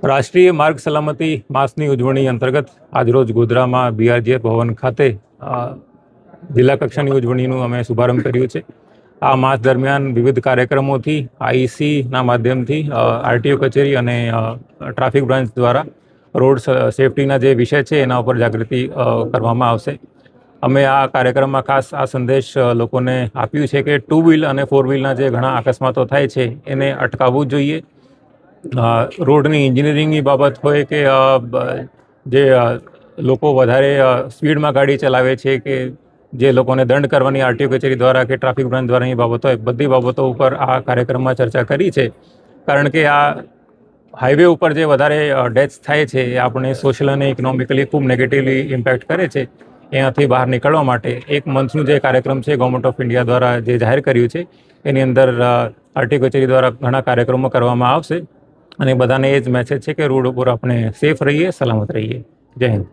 રાષ્ટ્રીય માર્ગ સલામતી માસની ઉજવણી અંતર્ગત આજરોજ ગોધરામાં બીઆરજીએફ ભવન ખાતે જિલ્લા કક્ષાની ઉજવણીનું અમે શુભારંભ કર્યું છે. આ માસ દરમિયાન વિવિધ કાર્યક્રમોથી આઈસીના માધ્યમથી આરટીઓ કચેરી અને ટ્રાફિક બ્રાન્ચ દ્વારા રોડ સેફટીના જે વિષય છે એના ઉપર જાગૃતિ કરવામાં આવશે. અમે આ કાર્યક્રમમાં ખાસ આ સંદેશ લોકોને આપ્યું છે કે 2 વ્હીલ અને 4 વ્હીલના જે ઘણા અકસ્માતો થાય છે એને અટકાવવું જોઈએ. રોડની એન્જિનિયરિંગની બાબત હોય કે જે લોકો વધારે સ્પીડમાં ગાડી ચલાવે છે કે જે લોકોને દંડ કરવાની આરટીઓ કચેરી દ્વારા કે ટ્રાફિક બ્રાન્ચ દ્વારાની બાબતો હોય, બધી બાબતો ઉપર આ કાર્યક્રમમાં ચર્ચા કરી છે. કારણ કે આ હાઈવે ઉપર જે વધારે ડેથ્સ થાય છે એ આપણે સોશિયલ અને ઇકોનોમિકલી ખૂબ નેગેટિવલી ઇમ્પેક્ટ કરે છે. એનાથી બહાર નીકળવા માટે એક મંથનું જે કાર્યક્રમ છે ગવર્મેન્ટ ઓફ ઇન્ડિયા દ્વારા જે જાહેર કર્યું છે એની અંદર આરટીઓ કચેરી દ્વારા ઘણા કાર્યક્રમો કરવામાં આવશે અને બધાને એ જ મેસેજ છે કે રોડ ઉપર આપણે સેફ રહીએ, સલામત રહીએ. જય હિન્દ.